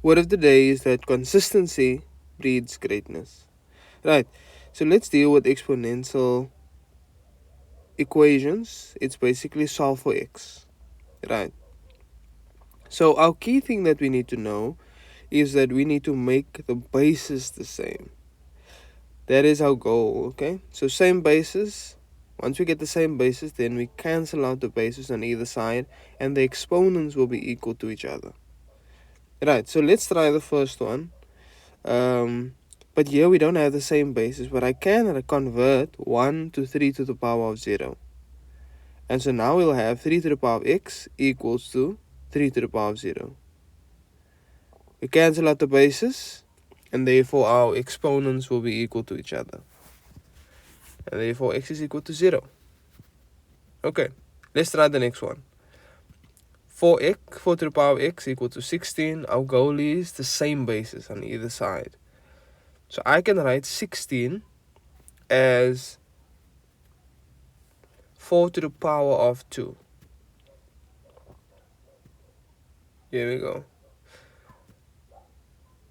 word of the day is that consistency breeds greatness. Right, so let's deal with exponential equations. It's basically solve for x. Right, so our key thing that we need to know is that we need to make the bases the same. That is our goal, okay? So same bases. Once we get the same bases, then we cancel out the bases on either side, and the exponents will be equal to each other. Right, so let's try the first one. But here we don't have the same basis, but I can convert 1 to 3 to the power of 0. And so now we'll have 3 to the power of x equals to 3 to the power of 0. We cancel out the bases, and therefore our exponents will be equal to each other. And therefore x is equal to 0. Okay, let's try the next one. 4 to the power of x equal to 16. Our goal is the same basis on either side. So I can write 16 as 4 to the power of 2. Here we go.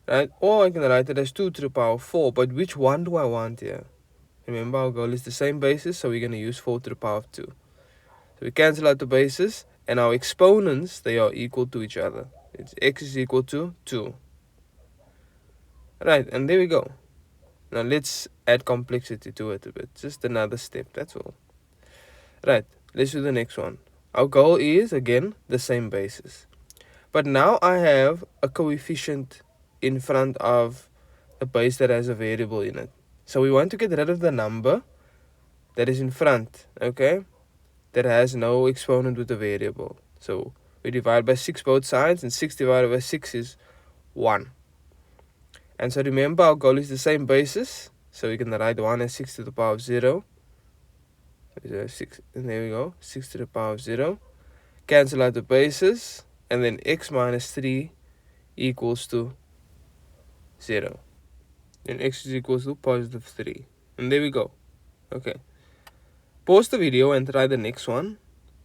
Right? Or I can write it as 2 to the power of 4. But which one do I want here? Remember, our goal is the same basis, so we're going to use 4 to the power of 2. So we cancel out the bases, and our exponents, they are equal to each other. It's x is equal to 2. Right, and there we go. Now let's add complexity to it a bit. Just another step, that's all. Right, let's do the next one. Our goal is, again, the same basis. But now I have a coefficient in front of a base that has a variable in it. So we want to get rid of the number that is in front, okay? That has no exponent with a variable. So we divide by 6 both sides, and 6 divided by 6 is 1. And so remember, our goal is the same basis. So we can write 1 as 6 to the power of 0. 6, and there we go, 6 to the power of 0. Cancel out the bases, and then x minus 3 equals to 0. And x is equals to positive 3. And there we go. Okay. Pause the video and try the next one,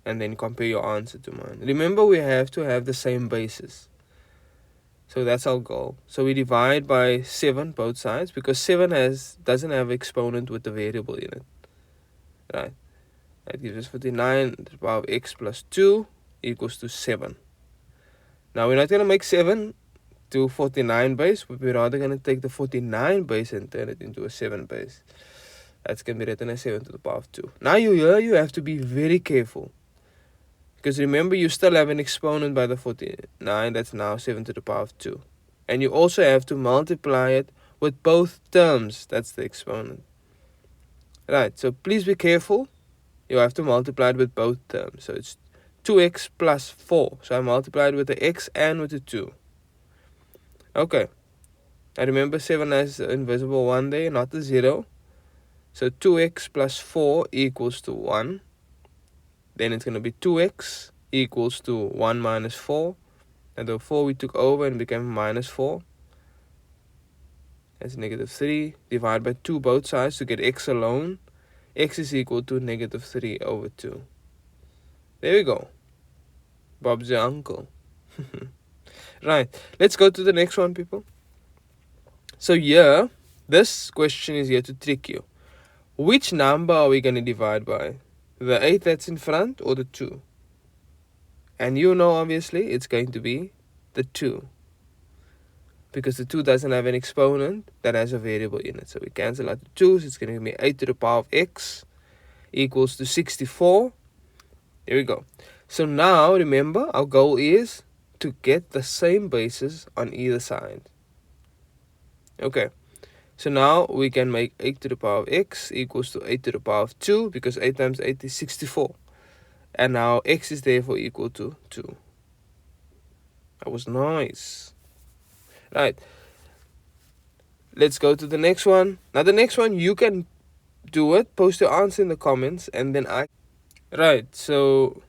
and then compare your answer to mine. Remember, we have to have the same basis. So that's our goal. So we divide by 7 both sides, because 7 doesn't have exponent with the variable in it. Right. That gives us 49 to the power of x plus 2 equals to 7. Now we're not going to make 7 to 49 base, but we're rather going to take the 49 base and turn it into a 7 base. That's going to be written as 7 to the power of 2. Now you have to be very careful. Because remember, you still have an exponent by the 49, that's now 7 to the power of 2. And you also have to multiply it with both terms, that's the exponent. Right, so please be careful. You have to multiply it with both terms. So it's 2x plus 4. So I multiplied with the x and with the 2. Okay. I remember 7 has the invisible 1 there, not the 0. So 2x plus 4 equals to 1. Then it's going to be 2x equals to 1 minus 4. And the 4 we took over and became minus 4. That's negative 3. Divide by 2 both sides to get x alone. X is equal to negative 3 over 2. There we go. Bob's your uncle. Right, let's go to the next one, people. So here, this question is here to trick you. Which number are we going to divide by? The 8 that's in front or the 2? And you know, obviously, it's going to be the 2. Because the 2 doesn't have an exponent that has a variable in it. So we cancel out the 2, so it's going to give me 8 to the power of x equals to 64. There we go. So now, remember, our goal is to get the same basis on either side. Okay. So now we can make 8 to the power of x equals to 8 to the power of 2, because 8 times 8 is 64. And now x is therefore equal to 2. That was nice. Right. Let's go to the next one. Now the next one, you can do it. Post your answer in the comments, and then Right, so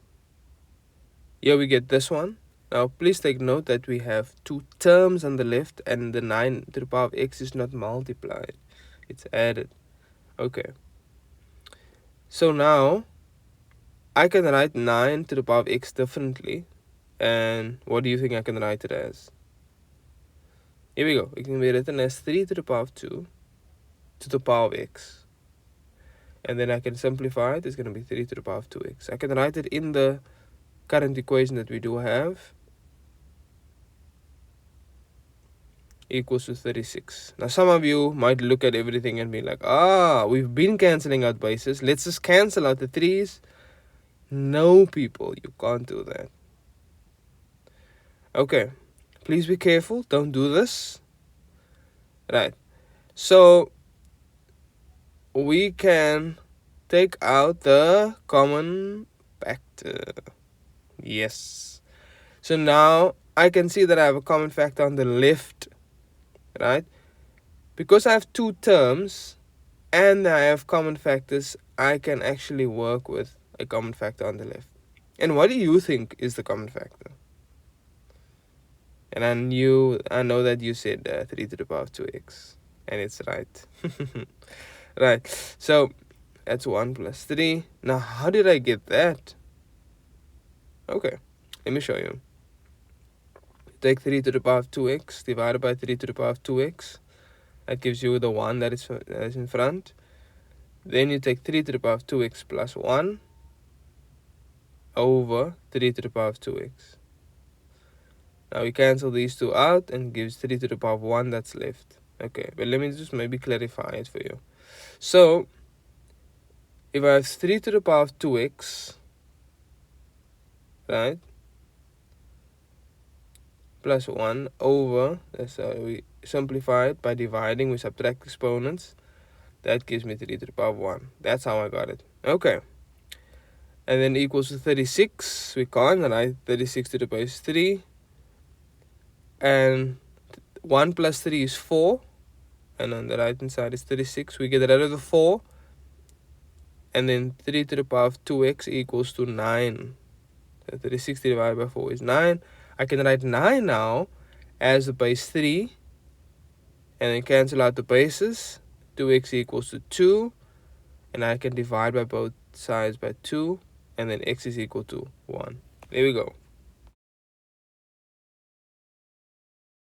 here we get this one. Now please take note that we have 2 terms on the left, and the 9 to the power of x is not multiplied. It's added. Okay. So now I can write 9 to the power of x differently. And what do you think I can write it as? Here we go. It can be written as 3 to the power of 2 to the power of x. And then I can simplify it. It's going to be 3 to the power of 2x. I can write it in the current equation that we do have. Equals to 36. Now some of you might look at everything and be like, we've been cancelling out bases. Let's just cancel out the 3's. No, people, you can't do that. Okay, please be careful. Don't do this. Right. So we can take out the common factor. Yes. So now I can see that I have a common factor on the left, right? Because I have two terms and I have common factors, I can actually work with a common factor on the left. And what do you think is the common factor? And I know that you said 3 to the power of 2x. And it's right. Right. So that's 1 plus 3. Now how did I get that? Okay, let me show you. Take 3 to the power of 2x divided by 3 to the power of 2x. That gives you the 1 that is in front. Then you take 3 to the power of 2x plus 1 over 3 to the power of 2x. Now we cancel these two out and gives 3 to the power of 1 that's left. Okay, but let me just maybe clarify it for you. So if I have 3 to the power of 2x, right, plus 1 over, so we simplify it by dividing, we subtract exponents. That gives me 3 to the power of 1. That's how I got it. Okay. And then equals to 36. We can't, right? 36 to the base 3. And 1 plus 3 is 4. And on the right hand side is 36. We get rid of the 4. And then 3 to the power of 2x equals to 9. So 36 divided by 4 is 9. I can write 9 now as the base 3. And then cancel out the bases. 2x equals to 2. And I can divide by both sides by 2. And then x is equal to 1. There we go.